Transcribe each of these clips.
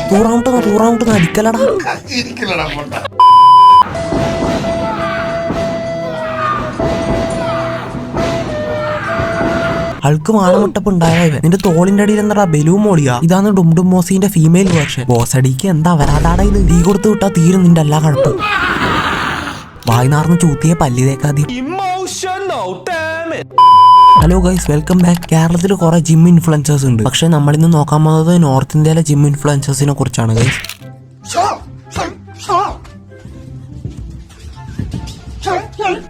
തൂറാമുട്ട് അടിക്കലടാ. ആൾക്ക് മാനമുട്ടപ്പ് ഉണ്ടായവൻ നിന്റെ തോളിന്റെ അടിയിൽ എന്താ ബലൂൺ മോളിയാ. ഇതാണ് ഡുംഡും മോസിന്റെ ഫീമെയിൽ വേർഷൻ. ബോസടിക്ക് എന്താ വരാതാടാ ഇത്. തീ കൊടുത്ത് വിട്ടാ തീരും നിന്റെ എല്ലാ കഴപ്പും. വായ്നാർന്ന് ചൂത്തിയെ പല്ലി തേക്കാതി. Hello guys, welcome back. കേരളത്തിൽ കുറെ ജിം ഇൻഫ്ലുവൻസേഴ്സ് ഉണ്ട്. പക്ഷെ നമ്മളിന്ന് നോക്കാൻ പോകുന്നത് നോർത്ത് ഇന്ത്യയിലെ ജിം ഇൻഫ്ലുവൻസേഴ്സിനെ കുറിച്ചാണ് ഗൈസ്.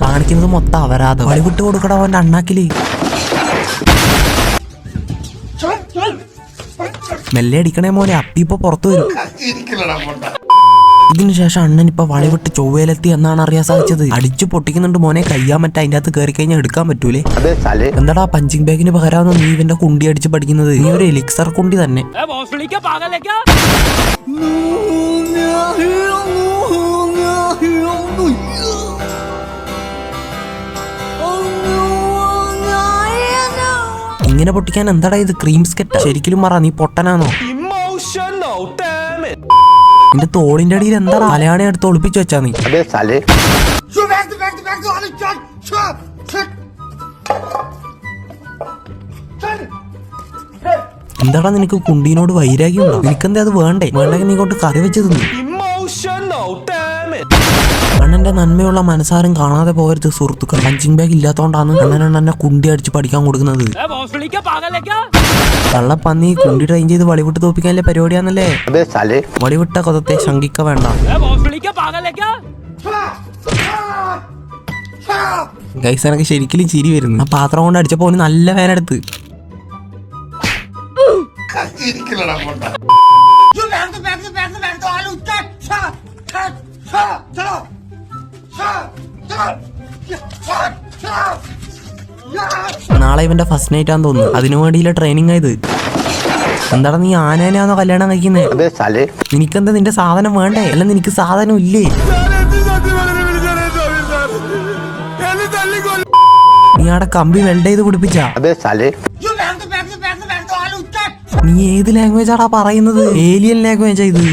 കാണിക്കുന്നത് മൊത്തം അപരാധം. വഴിവിട്ട് കൊടുക്കട അവന്റെ അണ്ണാക്കില്. മെല്ലെ അടിക്കണേ മോനെ, അപ്പിപ്പൊ പുറത്തു വരും. ഇതിനുശേഷം അണ്ണൻ ഇപ്പൊ വളിവിട്ട് ചൊവ്വയിലെത്തി എന്നാണ് അറിയാൻ സാധിച്ചത്. അടിച്ചു പൊട്ടിക്കുന്നുണ്ട് മോനെ. കയ്യാൻ പറ്റ അതിന്റെ അകത്ത് കയറി കഴിഞ്ഞാൽ എടുക്കാൻ പറ്റൂലേ. എന്താടാ പഞ്ചിങ് ബാഗിന് പകരാന്ന് നീ ഇവന്റെ കുണ്ടി അടിച്ച് പഠിക്കുന്നത്? നീ ഒരു എലിക്സർ കുണ്ടി തന്നെ. ഇങ്ങനെ പൊട്ടിക്കാൻ എന്താടാ ഇത്? ക്രീം സ്കെറ്റ്? ശരിക്കും പറ, നീ പൊട്ടനാണോ? നിന്റെ തോളിന്റെ അടിയിൽ എന്താ മലയാളി അടുത്ത് ഒളിപ്പിച്ചു വെച്ചാ നീ? എന്താടാ നിനക്ക് കുണ്ടീനോട് വൈരാഗ്യം ഉണ്ടോ? നിനക്കെന്താ അത് വേണ്ടേ? വേണ്ടെങ്കിൽ നീ കൊണ്ട് കറി വെച്ച് തിന്നു. അണ്ണന്റെ നന്മയുള്ള മനസ്സാരും കാണാതെ പോകരുത് സുഹൃത്തുക്കൾ. പഞ്ചിങ് ബാഗ് ഇല്ലാത്തോണ്ടാണ് അണ്ണനെ കുണ്ടി അടിച്ച് പഠിക്കാൻ കൊടുക്കുന്നത്. കള്ളപ്പന്നി കുണ്ടി ട്രെയിൻ ചെയ്ത് വളിവിട്ട് തോപ്പിക്കാനുള്ള പരിപാടിയാന്നല്ലേ? വളിവിട്ട കൊതത്തെ ശങ്കിക്ക വേണ്ട. ഗൈസ്, എനിക്ക് ശരിക്കും ചിരി വരുന്നു. ആ പാത്രം കൊണ്ട് അടിച്ചപ്പോ നല്ല വേനെടുത്ത്. നാളെ ഇവന്റെ ഫസ്റ്റ് നൈറ്റ് ആണെന്ന് തോന്നുന്നു. അതിനു വേണ്ടിയില്ല ട്രെയിനിങ് ആയത്. എന്താടാ നീ ആനേനാന്നോ കല്യാണം കഴിക്കുന്നത്? നിനക്കെന്താ നിന്റെ സാധനം വേണ്ടേ? അല്ല നിനക്ക് സാധനം ഇല്ലേ? നീ ആടെ കമ്പി വെൽഡ് ചെയ്ത് പിടിപ്പിച്ചാ? നീ ഏത് ലാംഗ്വേജ് ആടാ പറയുന്നത്? ഏലിയൻ ലാംഗ്വേജാ ഇത്.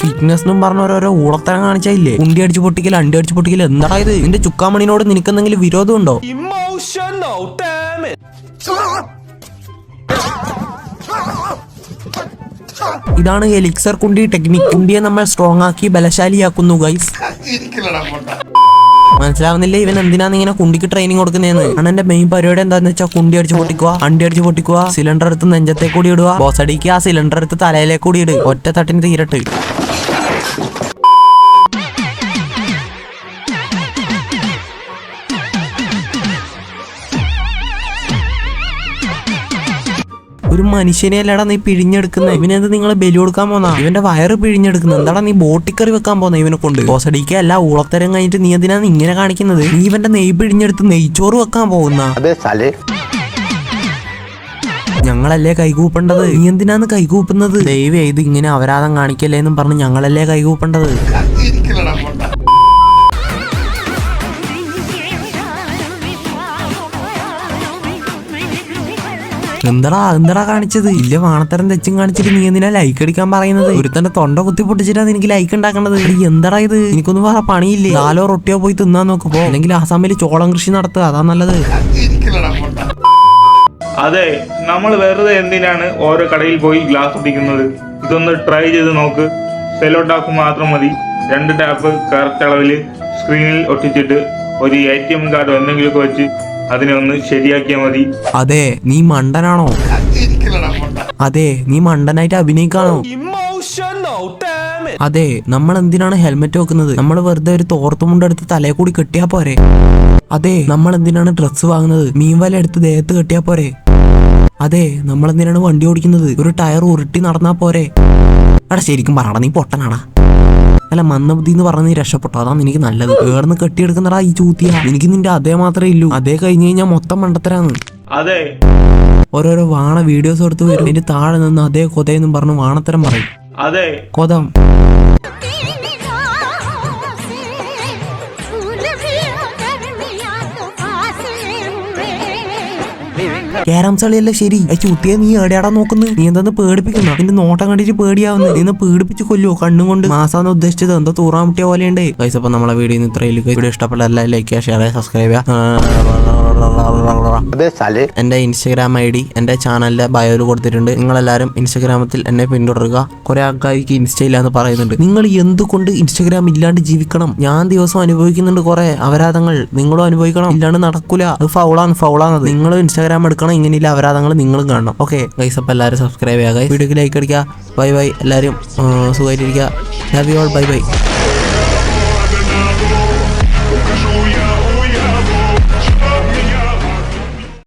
ഫിറ്റ്നസ്ന്നും പറഞ്ഞ ഓരോരോ ഊളത്തരം കാണിച്ചില്ലേ? കുണ്ടി അടിച്ചു പൊട്ടിക്കൽ, അണ്ടി അടിച്ചു പൊട്ടിക്കൽ. എന്താ ഇത്? നിന്റെ ചുക്കാമണിനോട് നിനക്കെന്തെങ്കിലും വിരോധം ഉണ്ടോ? ഇതാണ് എലിക്സർ കുണ്ടി ടെക്നിക്. കുണ്ടിയെ നമ്മൾ സ്ട്രോങ് ആക്കി ബലശാലിയാക്കുന്നു ഗൈസ്. മനസ്സിലാവുന്നില്ലേ ഇവൻ എന്തിനാന്ന് ഇങ്ങനെ കുണ്ടിക്ക് ട്രെയിനിങ് കൊടുക്കുന്നതെന്ന്? അണ്ണന്റെ മെയിൻ പരിപാടി എന്താന്ന് വെച്ചാൽ കുണ്ടി അടിച്ച് പൊട്ടിക്കുക, അണ്ടി അടിച്ച് പൊട്ടിക്കുക, സിലിണ്ടർ എടുത്ത് നെഞ്ചത്തെ കൂടി ഇടുക, ബോസടിക്ക് ആ സിലിണ്ടർ എടുത്ത് തലയിലേക്ക് കൂടി ഇടുക. ഒറ്റ തട്ടിന് തീരട്ട്. ഒരു മനുഷ്യനെ അല്ലടാ നീ പിഴിഞ്ഞെടുക്കുന്നത്. ഇവനെന്ത് നിങ്ങൾ ബലി കൊടുക്കാൻ പോന്നാ? ഇവന്റെ വയറ് പിഴിഞ്ഞെടുക്കുന്നത്. എന്താടാ നീ ബോട്ടിക്കറി വെക്കാൻ പോന്ന ഇവനെ കൊണ്ട്? ബോസടിക്ക് അല്ല ഊളത്തരം കഴിഞ്ഞിട്ട് നീ എന്തിനാണ് ഇങ്ങനെ കാണിക്കുന്നത്? നീ ഇവന്റെ നെയ് പിഴിഞ്ഞെടുത്ത് നെയ്ച്ചോറ് വെക്കാൻ പോകുന്ന? ഞങ്ങളല്ലേ കൈകൂപ്പേണ്ടത്? നീ എന്തിനാന്ന് കൈകൂപ്പുന്നത്? ദൈവം ഇത് ഇങ്ങനെ അപരാധം കാണിക്കല്ലേ എന്നും പറഞ്ഞ് ഞങ്ങളല്ലേ കൈകൂപ്പേണ്ടത്? എന്താടാ കാണിച്ചത്? ഇല്ല വാണത്തരം തെച്ചും കാണിച്ചിട്ട് നീ എന്തിനാ ലൈക്ക് അടിക്കാൻ പറയുന്നത്? ഒരുത്തന്റെ തൊണ്ട കുത്തി പൊട്ടിച്ചിട്ടാണ് എനിക്ക് ലൈക്ക് ഉണ്ടാക്കണത്. എന്താടാ ഇത്? എനിക്കൊന്നും വേറെ പണിയില്ലേ? 4 റൊട്ടിയോ പോയി തിന്നാൻ നോക്കുമ്പോ, അല്ലെങ്കിൽ ആസാമിൽ ചോളം കൃഷി നടത്തുക, അതാ നല്ലത്. അതെ, നമ്മൾ വെറുതെ എന്തിനാണ് ഓരോ കടയിൽ പോയി ഗ്ലാസ് കുടിക്കുന്നത്? ഇതൊന്ന് ട്രൈ ചെയ്ത് നോക്ക്. സെലോ ടാപ്പ് മാത്രം മതി. 2 ടാപ്പ് കറക്റ്റ് അളവിൽ സ്ക്രീനിൽ ഒട്ടിച്ചിട്ട് ഒരു ATM കാർഡ് എന്തെങ്കിലുമൊക്കെ വെച്ച് അതിനെ ഒന്ന് ശരിയാക്കിയാൽ മതി. അതെ, നീ മണ്ടനാണോ? അതെ, നീ മണ്ടനായിട്ട് അഭിനയിക്കാണോ? അതെ, നമ്മൾ എന്തിനാണ് ഹെൽമെറ്റ് വെക്കുന്നത്? നമ്മൾ വെറുതെ ഒരു തോർത്തുമുണ്ടെടുത്ത് തലയെ കൂടി കെട്ടിയാ പോരെ? അതെ, നമ്മൾ എന്തിനാണ് ഡ്രസ്സ് വാങ്ങുന്നത്? മീൻ വല എടുത്ത് ദേഹത്ത് കെട്ടിയാ പോരെ? അതെ, നമ്മൾ എന്തിനാണ് വണ്ടി ഓടിക്കുന്നത്? ഒരു ടയർ ഉരുട്ടി നടന്നാ പോരെ? എടാ ശരിക്കും പറയടാ, നീ പൊട്ടനാടാ. അല്ല, മന്ദബുദ്ധി എന്ന് പറഞ്ഞ നീ രക്ഷപ്പെട്ടോ? അതാണ് എനിക്ക് നല്ലത്. ഏർന്ന് കെട്ടിയെടുക്കുന്നടാ ഈ ചൂത്തിയ. എനിക്ക് നിന്റെ അതേ മാത്രമേ ഇല്ലൂ. അതേ കഴിഞ്ഞ് കഴിഞ്ഞാൽ മൊത്തം മണ്ടത്തരാന്ന്. അതെ, ഓരോരോ വാണ വീഡിയോസ് എടുത്ത് വരും. എന്റെ താഴെ നിന്ന് അതേ കൊതയെന്നും പറഞ്ഞു വാണത്തരം പറയും. അതെ, കൊതം. ക്യാരംസ് കളിയല്ല ശരി. ചുത്തിയെ നീ എവിടെയാടാ നോക്കുന്നത്? നീ എന്താ പേടിപ്പിക്കുന്ന? നിന്റെ നോട്ടം കണ്ടിട്ട് പേടിയാവുന്നത്. നീ പേടിപ്പിച്ച് കൊല്ലോ കണ്ണും കൊണ്ട്. മാസാന്ന് ഉദ്ദേശിച്ചത് എന്തോ തൂറാൻ മുട്ടിയ പോലെയുണ്ട്. ഗൈസ് അപ്പൊ നമ്മളെ വീഡിയോ ഇത്രയും. വീഡിയോ ഇഷ്ടപ്പെട്ട എല്ലാവരും ലൈക്ക് ചെയ്യുക, ഷെയർ ചെയ്യുക, സബ്സ്ക്രൈബ് ചെയ്യുക. എന്റെ ഇൻസ്റ്റാഗ്രാം ID എന്റെ ചാനലിന്റെ ബയോയിൽ കൊടുത്തിട്ടുണ്ട്. നിങ്ങളെല്ലാരും ഇൻസ്റ്റാഗ്രാമത്തിൽ എന്നെ പിന്തുടരുക. കുറെ ആൾക്കാർക്ക് ഇൻസ്റ്റ ഇല്ലാന്ന് പറയുന്നുണ്ട്. നിങ്ങൾ എന്തുകൊണ്ട് ഇൻസ്റ്റാഗ്രാം ഇല്ലാണ്ട് ജീവിക്കണം? ഞാൻ ദിവസം അനുഭവിക്കുന്നുണ്ട് കുറെ അപരാധങ്ങൾ. നിങ്ങളും അനുഭവിക്കണം. ഇല്ലാണ്ട് നടക്കൂല. അത് ഫൗളാണ്. നിങ്ങളും ഇൻസ്റ്റാഗ്രാം എടുക്കണം. ഇങ്ങനെയില്ല അപരാധങ്ങൾ നിങ്ങളും കാണണം. ഓക്കെ ഗൈസ് അപ്പൊ എല്ലാവരും സബ്സ്ക്രൈബ് ചെയ്യുക. വീഡിയോക്ക് ലൈക്ക് അടിക്കുക. ബൈ എല്ലാവരും സുഖമായിട്ടിരിക്കുക. Love you all. ബൈ.